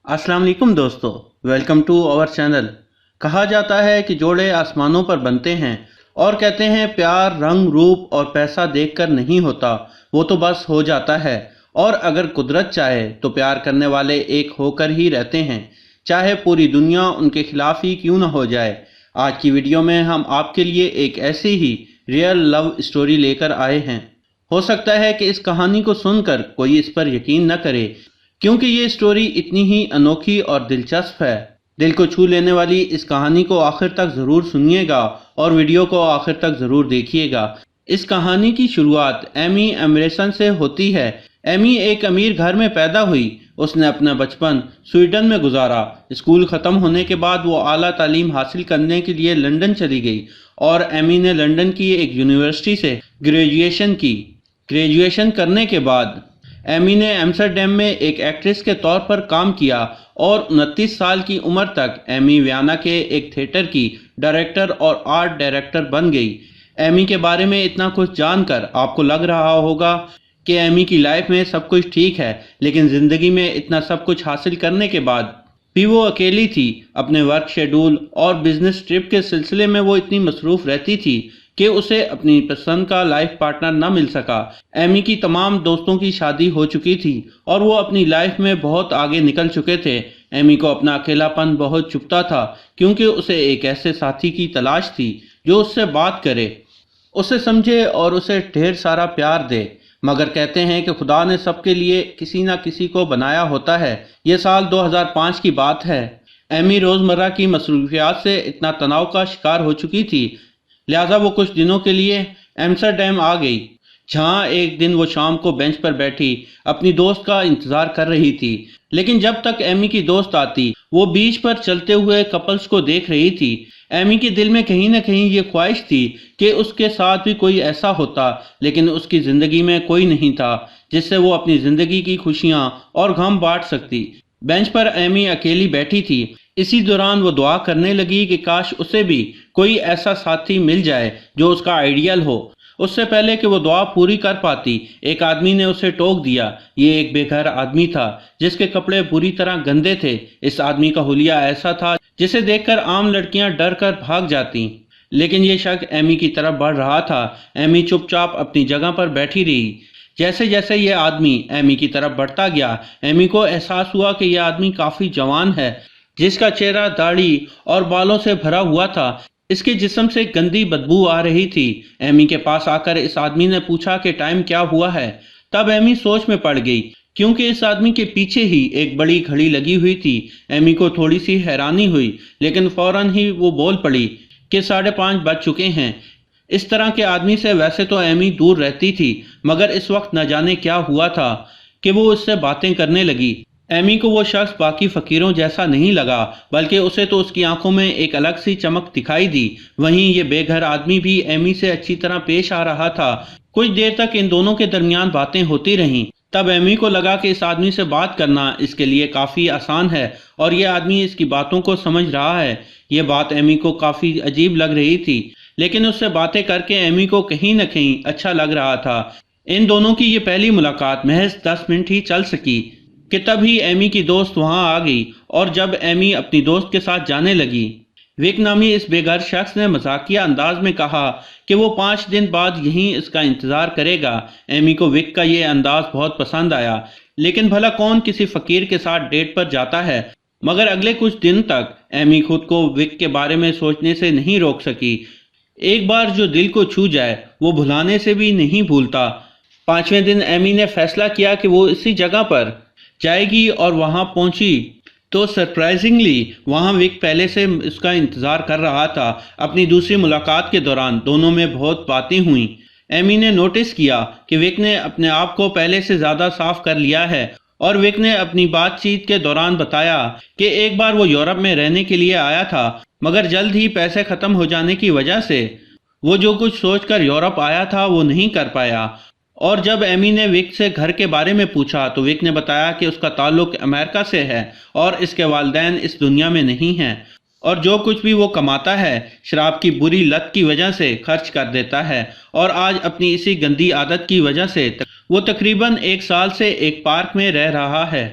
अस्सलाम वालेकुम दोस्तों, वेलकम टू आवर चैनल। कहा जाता है कि जोड़े आसमानों पर बनते हैं और कहते हैं प्यार रंग रूप और पैसा देखकर नहीं होता, वो तो बस हो जाता है। और अगर कुदरत चाहे तो प्यार करने वाले एक होकर ही रहते हैं, चाहे पूरी दुनिया उनके खिलाफ ही क्यों न हो जाए। आज की वीडियो में हम आपके लिए एक ऐसी ही रियल लव स्टोरी लेकर आए हैं। हो सकता है कि इस कहानी को सुनकर कोई इस पर यकीन न करे, क्योंकि ये स्टोरी इतनी ही अनोखी और दिलचस्प है। दिल को छू लेने वाली इस कहानी को आखिर तक ज़रूर सुनिएगा और वीडियो को आखिर तक ज़रूर देखिएगा। इस कहानी की शुरुआत एमी एमरेसन से होती है। एमी एक अमीर घर में पैदा हुई। उसने अपना बचपन स्वीडन में गुजारा। स्कूल ख़त्म होने के बाद वो आला तालीम हासिल करने के लिए लंदन चली गई और एमी ने लंदन की एक यूनिवर्सिटी से ग्रेजुएशन की। ग्रेजुएशन करने के बाद एमी ने एम्स्टर्डम में एक एक्ट्रेस के तौर पर काम किया और 29 साल की उम्र तक एमी वियना के एक थिएटर की डायरेक्टर और आर्ट डायरेक्टर बन गई। एमी के बारे में इतना कुछ जानकर आपको लग रहा होगा कि एमी की लाइफ में सब कुछ ठीक है, लेकिन ज़िंदगी में इतना सब कुछ हासिल करने के बाद भी वो अकेली थी। अपने वर्क शेड्यूल और बिजनेस ट्रिप के सिलसिले में वो इतनी मसरूफ़ रहती थी कि उसे अपनी पसंद का लाइफ पार्टनर न मिल सका। एमी की तमाम दोस्तों की शादी हो चुकी थी और वो अपनी लाइफ में बहुत आगे निकल चुके थे। एमी को अपना अकेलापन बहुत चुभता था, क्योंकि उसे एक ऐसे साथी की तलाश थी जो उससे बात करे, उसे समझे और उसे ढेर सारा प्यार दे। मगर कहते हैं कि खुदा ने सबके लिए किसी न किसी को बनाया होता है। ये साल 2005 की बात है। एमी रोज़मर्रा की मसरूफियात से इतना तनाव का शिकार हो चुकी थी, लिहाजा वो कुछ दिनों के लिए एम्स्टर्डम आ गई, जहाँ एक दिन वो शाम को बेंच पर बैठी अपनी दोस्त का इंतज़ार कर रही थी। लेकिन जब तक एमी की दोस्त आती, वो बीच पर चलते हुए कपल्स को देख रही थी। एमी के दिल में कहीं न कहीं ये ख्वाहिश थी कि उसके साथ भी कोई ऐसा होता, लेकिन उसकी ज़िंदगी में कोई नहीं था जिससे वो अपनी ज़िंदगी की खुशियाँ और गम बांट सकती। बेंच पर एमी अकेली बैठी थी। इसी दौरान वो दुआ करने लगी कि काश उसे भी कोई ऐसा साथी मिल जाए जो उसका आइडियल हो। उससे पहले कि वो दुआ पूरी कर पाती, एक आदमी ने उसे टोक दिया। ये एक बेघर आदमी था जिसके कपड़े बुरी तरह गंदे थे। इस आदमी का हुलिया ऐसा था जिसे देखकर आम लड़कियां डर कर भाग जाती। लेकिन ये शक एमी की तरफ बढ़ रहा था। एमी चुपचाप अपनी जगह पर बैठी रही। जैसे जैसे ये आदमी एमी की तरफ बढ़ता गया, एमी को एहसास हुआ कि यह आदमी काफ़ी जवान है, जिसका चेहरा दाढ़ी और बालों से भरा हुआ था। इसके जिस्म से गंदी बदबू आ रही थी। एमी के पास आकर इस आदमी ने पूछा कि टाइम क्या हुआ है। तब एमी सोच में पड़ गई, क्योंकि इस आदमी के पीछे ही एक बड़ी घड़ी लगी हुई थी। एमी को थोड़ी सी हैरानी हुई, लेकिन फौरन ही वो बोल पड़ी कि 5:30 बज चुके हैं। इस तरह के आदमी से वैसे तो एमी दूर रहती थी, मगर इस वक्त न जाने क्या हुआ था कि वो उससे बातें करने लगी। एमी को वो शख्स बाकी फ़कीरों जैसा नहीं लगा, बल्कि उसे तो उसकी आंखों में एक अलग सी चमक दिखाई दी। वहीं ये बेघर आदमी भी एमी से अच्छी तरह पेश आ रहा था। कुछ देर तक इन दोनों के दरमियान बातें होती रहीं। तब एमी को लगा कि इस आदमी से बात करना इसके लिए काफ़ी आसान है और ये आदमी इसकी बातों को समझ रहा है। ये बात एमी को काफ़ी अजीब लग रही थी, लेकिन उससे बातें करके एमी को कहीं न कहीं अच्छा लग रहा था। इन दोनों की ये पहली मुलाकात महज 10 मिनट ही चल सकी कि तभी एमी की दोस्त वहां आ गई। और जब एमी अपनी दोस्त के साथ जाने लगी, विक नामी इस बेघर शख्स ने मजाकिया अंदाज में कहा कि वो 5 दिन बाद यहीं इसका इंतज़ार करेगा। एमी को विक का ये अंदाज बहुत पसंद आया, लेकिन भला कौन किसी फ़कीर के साथ डेट पर जाता है। मगर अगले कुछ दिन तक एमी खुद को विक के बारे में सोचने से नहीं रोक सकी। एक बार जो दिल को छू जाए वो भुलाने से भी नहीं भूलता। 5वें दिन एमी ने फैसला किया कि वो इसी जगह पर जाएगी और वहां पहुंची तो सरप्राइजिंगली वहां विक पहले से उसका इंतज़ार कर रहा था। अपनी दूसरी मुलाकात के दौरान दोनों में बहुत बातें हुईं। एमी ने नोटिस किया कि विक ने अपने आप को पहले से ज़्यादा साफ कर लिया है और विक ने अपनी बातचीत के दौरान बताया कि एक बार वो यूरोप में रहने के लिए आया था, मगर जल्द ही पैसे ख़त्म हो जाने की वजह से वो जो कुछ सोचकर यूरोप आया था वो नहीं कर पाया। और जब एमी ने विक से घर के बारे में पूछा तो विक ने बताया कि उसका ताल्लुक अमेरिका से है और इसके वालिदैन इस दुनिया में नहीं हैं और जो कुछ भी वो कमाता है शराब की बुरी लत की वजह से खर्च कर देता है। और आज अपनी इसी गंदी आदत की वजह से वो तकरीबन 1 साल से एक पार्क में रह रहा है।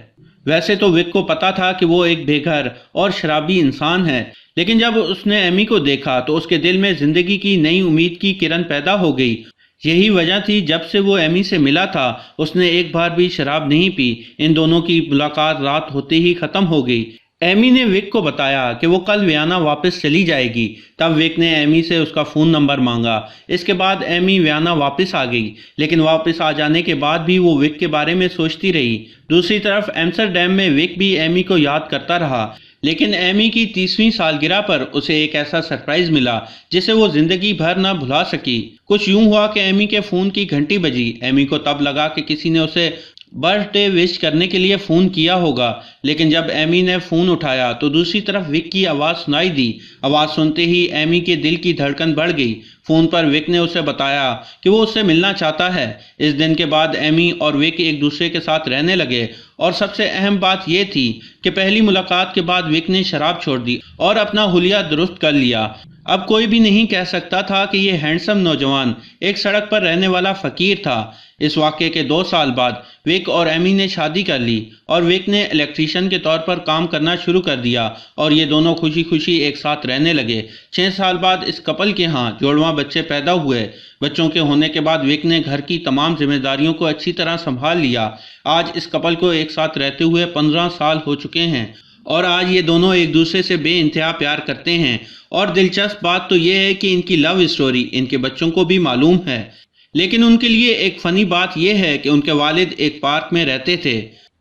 वैसे तो विक को पता था कि वो एक बेघर और शराबी इंसान है, लेकिन जब उसने एमी को देखा तो उसके दिल में जिंदगी की नई उम्मीद की किरण पैदा हो गई। यही वजह थी जब से वो एमी से मिला था उसने एक बार भी शराब नहीं पी। इन दोनों की मुलाकात रात होते ही खत्म हो गई। एमी ने विक को बताया कि वो कल वियना वापस चली जाएगी। तब विक ने एमी से उसका फ़ोन नंबर मांगा। इसके बाद एमी वियना वापस आ गई, लेकिन वापस आ जाने के बाद भी वो विक के बारे में सोचती रही। दूसरी तरफ एम्स्टरडैम में विक भी एमी को याद करता रहा, लेकिन एमी की 30वीं सालगिरह पर उसे एक ऐसा सरप्राइज मिला जिसे वो जिंदगी भर न भुला सकी। कुछ यूं हुआ कि एमी के फ़ोन की घंटी बजी। एमी को तब लगा कि किसी ने उसे बर्थडे विश करने के लिए फ़ोन किया होगा, लेकिन जब एमी ने फ़ोन उठाया तो दूसरी तरफ विक की आवाज़ सुनाई दी। आवाज़ सुनते ही एमी के दिल की धड़कन बढ़ गई। फ़ोन पर विक ने उसे बताया कि वो उससे मिलना चाहता है। इस दिन के बाद एमी और विक एक दूसरे के साथ रहने लगे, और सबसे अहम बात यह थी कि पहली मुलाकात के बाद विक ने शराब छोड़ दी और अपना हुलिया दुरुस्त कर लिया। अब कोई भी नहीं कह सकता था कि यह हैंडसम नौजवान एक सड़क पर रहने वाला फ़कीर था। इस वाक़े के 2 साल बाद विक और एमी ने शादी कर ली और विक ने इलेक्ट्रीशियन के तौर पर काम करना शुरू कर दिया, और ये दोनों खुशी खुशी एक साथ रहने लगे। 6 साल बाद इस कपल के यहाँ जोड़वा बच्चे पैदा हुए। बच्चों के होने के बाद विक ने घर की तमाम जिम्मेदारियों को अच्छी तरह संभाल लिया। आज इस कपल को एक साथ रहते हुए 15 साल हो चुके हैं, और आज ये दोनों एक दूसरे से बेइंतहा प्यार करते हैं। और दिलचस्प बात तो ये है कि इनकी लव स्टोरी इनके बच्चों को भी मालूम है। लेकिन उनके लिए एक फ़नी बात यह है कि उनके वालिद एक पार्क में रहते थे।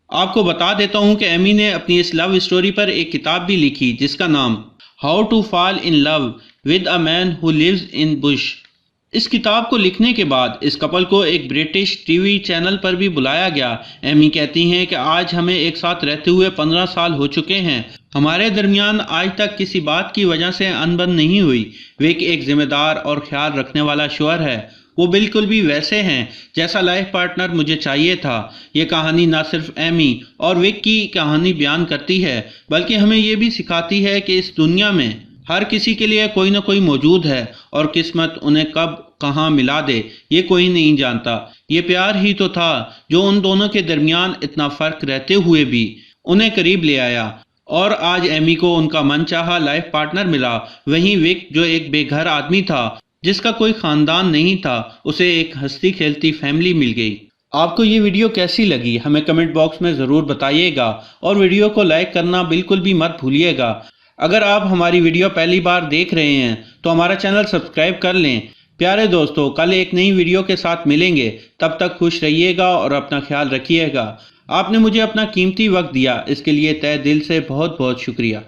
आपको बता देता हूँ कि एमी ने अपनी इस लव स्टोरी पर एक किताब भी लिखी जिसका नाम how to fall in love with a man who lives in bush. इस किताब को लिखने के बाद इस कपल को एक ब्रिटिश टीवी चैनल पर भी बुलाया गया। एमी कहती हैं कि आज हमें एक साथ रहते हुए 15 साल हो चुके हैं। हमारे दरमियान आज तक किसी बात की वजह से अनबन नहीं हुई। विक एक जिम्मेदार और ख्याल रखने वाला शौहर है। वो बिल्कुल भी वैसे हैं जैसा लाइफ पार्टनर मुझे चाहिए था। ये कहानी ना सिर्फ एमी और विक की कहानी बयान करती है, बल्कि हमें ये भी सिखाती है कि इस दुनिया में हर किसी के लिए कोई ना कोई मौजूद है, और किस्मत उन्हें कब कहाँ मिला दे ये कोई नहीं जानता। ये प्यार ही तो था जो उन दोनों के दरमियान इतना फ़र्क रहते हुए भी उन्हें करीब ले आया, और आज एमी को उनका मनचाहा लाइफ पार्टनर मिला। वहीं विक जो एक बेघर आदमी था जिसका कोई ख़ानदान नहीं था, उसे एक हंसती खेलती फैमिली मिल गई। आपको ये वीडियो कैसी लगी हमें कमेंट बॉक्स में ज़रूर बताइएगा, और वीडियो को लाइक करना बिल्कुल भी मत भूलिएगा। अगर आप हमारी वीडियो पहली बार देख रहे हैं तो हमारा चैनल सब्सक्राइब कर लें। प्यारे दोस्तों, कल एक नई वीडियो के साथ मिलेंगे। तब तक खुश रहिएगा और अपना ख्याल रखिएगा। आपने मुझे अपना कीमती वक्त दिया, इसके लिए तहे दिल से बहुत बहुत शुक्रिया।